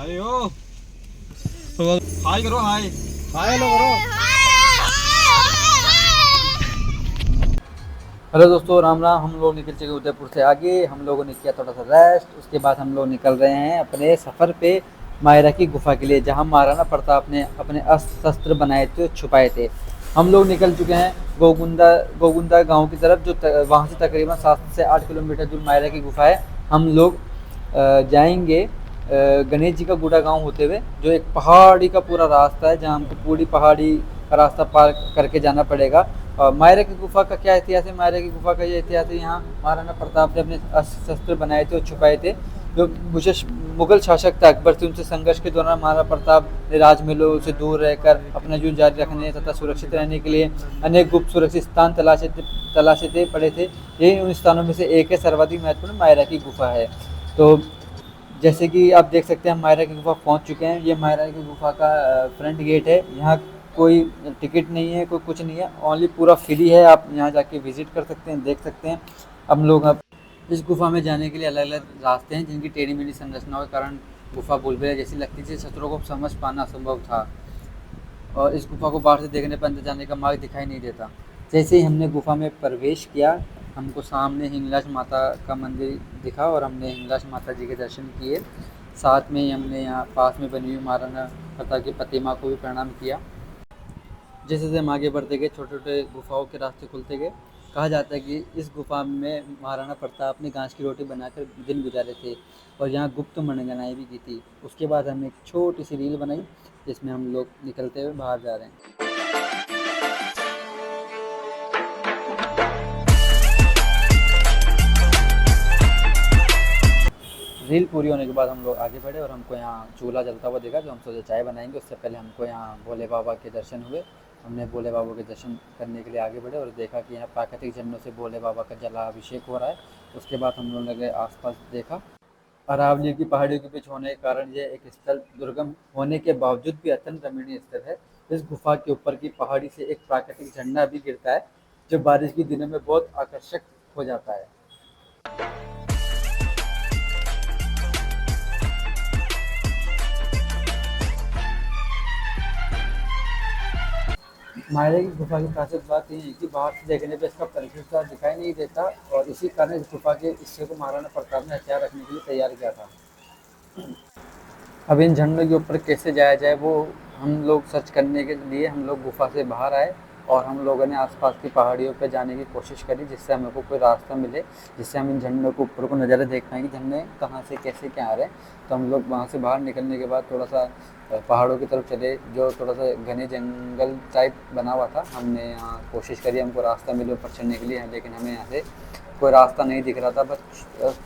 हाय हो। हाय करो, हाय हाय लो करो। हेलो दोस्तों, राम राम। हम लोग निकल चुके उदयपुर से आगे। हम लोगों ने किया थोड़ा सा रेस्ट। उसके बाद हम लोग निकल रहे हैं अपने सफ़र पे मायरा की गुफा के लिए, जहाँ महाराणा प्रताप ने अपने अस्त्र शस्त्र बनाए थे और छुपाए थे। हम लोग निकल चुके हैं गोगुंदा गांव की तरफ, जो वहाँ से तकरीबन 7 से 8 किलोमीटर दूर मायरा की गुफा है। हम लोग जाएंगे गणेश जी का गुड़ा गांव होते हुए, जो एक पहाड़ी का पूरा रास्ता है, जहाँ हमको पूरी पहाड़ी का रास्ता पार करके जाना पड़ेगा। और मायरा की गुफा का क्या इतिहास है? मायरा की गुफा का ये इतिहास है, यहाँ महाराणा प्रताप ने अपने अस्त्र शस्त्र बनाए थे और छुपाए थे। जो मुगल शासक था अकबर से, उनसे संघर्ष के दौरान महाराणा प्रताप ने राजमहलों से दूर रहकर अपना युद्ध जारी रखने तथा सुरक्षित रहने के लिए अनेक गुप्त सुरक्षित स्थान तलाशे थे पड़े थे। यही उन स्थानों में से एक है। सर्वाधिक महत्वपूर्ण मायरा की गुफा है। तो जैसे कि आप देख सकते हैं, हम मायरा की गुफा पहुंच चुके हैं। ये मायरा की गुफा का फ्रंट गेट है। यहाँ कोई टिकट नहीं है, कोई कुछ नहीं है, ओनली पूरा फ्री है। आप यहाँ जाके विजिट कर सकते हैं, देख सकते हैं। हम लोग अब इस गुफा में जाने के लिए अलग अलग रास्ते हैं, जिनकी टेढ़ी मेढ़ी संरचनाओं के कारण गुफा बुलबुले जैसी लगती थी। शत्रुओं को समझ पाना असंभव था, और इस गुफा को बाहर से देखने पर अंदर जाने का मार्ग दिखाई नहीं देता। जैसे ही हमने गुफा में प्रवेश किया, हमको सामने हिंगलाज माता का मंदिर दिखा और हमने हिंगलाज माता जी के दर्शन किए। साथ में ही हमने यहाँ पास में बनी हुई महाराणा प्रताप की प्रतिमा को भी प्रणाम किया। जैसे जैसे हम आगे बढ़ते गए, छोटे छोटे गुफाओं के रास्ते खुलते गए। कहा जाता है कि इस गुफा में महाराणा प्रताप ने घास की रोटी बनाकर दिन गुजारे थे, और यहाँ गुप्त मनगनाई भी की थी। उसके बाद हमने एक छोटी सी रील बनाई, जिसमें हम लोग निकलते हुए बाहर जा रहे हैं। रील पूरी होने के बाद हम लोग आगे बढ़े, और हमको यहाँ चूल्हा जलता हुआ देखा, जो हम सोचे चाय बनाएंगे। उससे पहले हमको यहाँ भोले बाबा के दर्शन हुए। हमने भोले बाबा के दर्शन करने के लिए आगे बढ़े और देखा कि यहाँ प्राकृतिक झरनों से भोले बाबा का जलाभिषेक हो रहा है। उसके बाद हम लोगों ने आसपास देखा। अरावली की पहाड़ियों के बीच होने के कारण यह एक स्थल दुर्गम होने के बावजूद भी अत्यंत रमणीय स्थल है। इस गुफा के ऊपर की पहाड़ी से एक प्राकृतिक झरना भी गिरता है, जो बारिश के दिनों में बहुत आकर्षक हो जाता है। मायरे की गुफा की खासियत बात यह है कि बाहर से देखने पे इसका परिष्कृत दिखाई नहीं देता, और इसी कारण इस गुफा के हिस्से को महाराणा प्रताप ने हथियार रखने के लिए तैयार किया था। अब इन झरनों के ऊपर कैसे जाया जाए, वो हम लोग सर्च करने के लिए हम लोग गुफा से बाहर आए, और हम लोगों ने आसपास की पहाड़ियों पर जाने की कोशिश करी, जिससे हमको कोई रास्ता मिले, जिससे हम इन झरनों के ऊपर को नज़ारे देख पाएँ कि झरने कहाँ से कैसे क्या आ रहे हैं। तो हम लोग वहाँ से बाहर निकलने के बाद थोड़ा सा पहाड़ों की तरफ चले, जो थोड़ा सा घने जंगल टाइप बना हुआ था। हमने यहाँ कोशिश करी हमको रास्ता मिले ऊपर चढ़ने के लिए, लेकिन हमें यहाँ से कोई रास्ता नहीं दिख रहा था। बस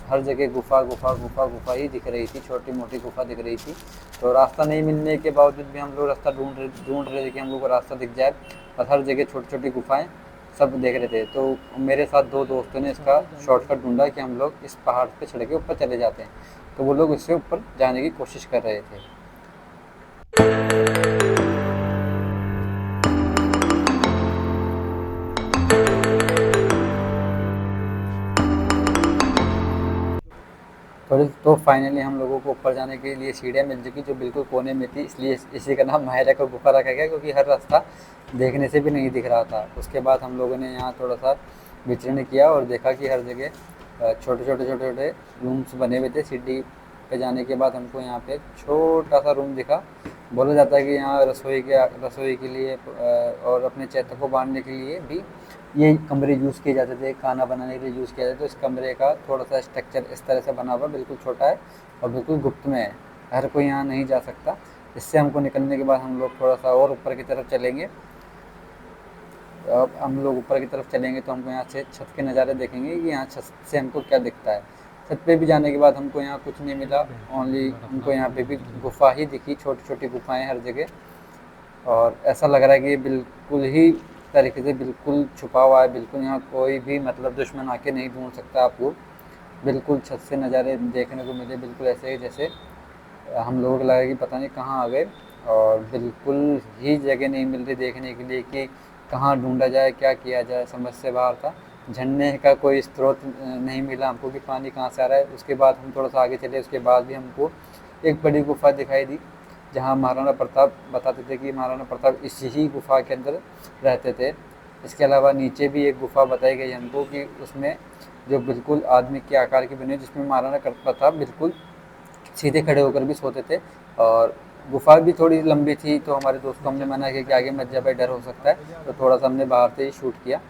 हर जगह गुफा गुफा गुफा गुफा ही दिख रही थी, छोटी मोटी गुफा दिख रही थी। तो रास्ता नहीं मिलने के बावजूद भी हम लोग रास्ता ढूंढ रहे थे कि हम लोग को रास्ता दिख जाए, और हर जगह छोटी छोटी गुफाएं सब देख रहे थे। तो मेरे साथ दो दोस्तों ने इसका शॉर्टकट ढूंढा कि हम लोग इस पहाड़ पे चढ़ के ऊपर चले जाते हैं। तो वो लोग इससे ऊपर जाने की कोशिश कर रहे थे। तो फाइनली हम लोगों को ऊपर जाने के लिए सीढ़ियाँ मिल चुकी, जो बिल्कुल कोने में थी, इसलिए इसी का नाम मायरा का गुफा रखा गया, क्योंकि हर रास्ता देखने से भी नहीं दिख रहा था। उसके बाद हम लोगों ने यहाँ थोड़ा सा विचरण किया और देखा कि हर जगह छोटे छोटे छोटे छोटे रूम्स बने हुए थे। सीढ़ी पे जाने के बाद हमको यहाँ पे छोटा सा रूम दिखा। बोला जाता है कि यहाँ रसोई के लिए और अपने चैत्र को बांधने के लिए भी ये कमरे यूज़ किए जाते थे, खाना बनाने के लिए यूज़ किया जाता था। तो इस कमरे का थोड़ा सा स्ट्रक्चर इस तरह से बना हुआ, बिल्कुल छोटा है और बिल्कुल गुप्त में है, हर कोई यहाँ नहीं जा सकता। इससे हमको निकलने के बाद हम लोग थोड़ा सा और ऊपर की तरफ चलेंगे। अब हम लोग ऊपर की तरफ चलेंगे तो हमको यहाँ से छत के नज़ारे देखेंगे कि यहाँ छत से हमको क्या दिखता है। छत पे भी जाने के बाद हमको यहाँ कुछ नहीं मिला, ओनली हमको यहाँ पे भी गुफा ही दिखी, छोटी छोटी गुफाएं हर जगह। और ऐसा लग रहा है कि ये बिल्कुल ही तरीके से बिल्कुल छुपा हुआ है, बिल्कुल यहाँ कोई भी मतलब दुश्मन आके नहीं ढूंढ सकता आपको। बिल्कुल छत से नज़ारे देखने को मिले, बिल्कुल ऐसे ही जैसे हम लोगों को लगा कि पता नहीं कहाँ आ गए, और बिल्कुल ही जगह नहीं मिल रही देखने के लिए कि कहाँ ढूंढा जाए, क्या किया जाए, समझ से बाहर था। झरने का कोई स्रोत नहीं मिला हमको कि पानी कहाँ से आ रहा है। उसके बाद हम थोड़ा सा आगे चले, उसके बाद भी हमको एक बड़ी गुफा दिखाई दी जहाँ महाराणा प्रताप बताते थे कि महाराणा प्रताप इसी ही गुफा के अंदर रहते थे। इसके अलावा नीचे भी एक गुफा बताई गई हमको कि उसमें जो बिल्कुल आदमी के आकार की बनी है, जिसमें महाराणा प्रताप बिल्कुल सीधे खड़े होकर भी सोते थे। और गुफा भी थोड़ी लंबी थी, तो हमारे दोस्त को हमने मना किया कि आगे मत जा भाई, डर हो सकता है, तो थोड़ा सा हमने बाहर से ही शूट किया।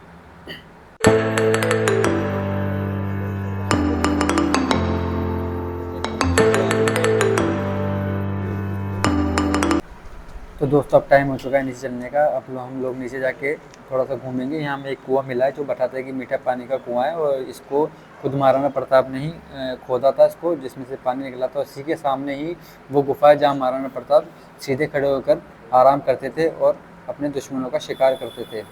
तो दोस्तों अब टाइम हो चुका है नीचे चलने का। अब हम लोग नीचे जाके थोड़ा सा घूमेंगे। यहाँ हमें एक कुआं मिला है जो बताता है कि मीठा पानी का कुआं है, और इसको खुद महाराणा प्रताप ने ही खोदा था इसको, जिसमें से पानी निकला था। इसी के सामने ही वो गुफा है जहाँ महाराणा प्रताप सीधे खड़े होकर आराम करते थे और अपने दुश्मनों का शिकार करते थे।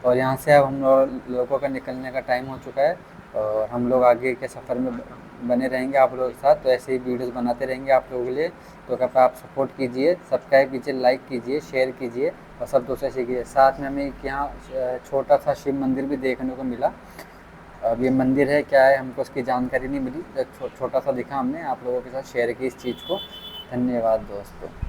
और यहाँ से अब हम लोगों का निकलने का टाइम हो चुका है, और हम लोग आगे के सफ़र में बने रहेंगे आप लोगों के साथ। तो ऐसे ही वीडियोस बनाते रहेंगे आप लोगों के लिए। तो कृपया आप सपोर्ट कीजिए, सब्सक्राइब कीजिए, लाइक कीजिए, शेयर कीजिए, और सब दोस्तों से कीजिए। साथ में हमें एक यहाँ छोटा सा शिव मंदिर भी देखने को मिला। अब ये मंदिर है क्या है हमको उसकी जानकारी नहीं मिली, छोटा सा दिखा, हमने आप लोगों के साथ शेयर की इस चीज़ को। धन्यवाद दोस्तों।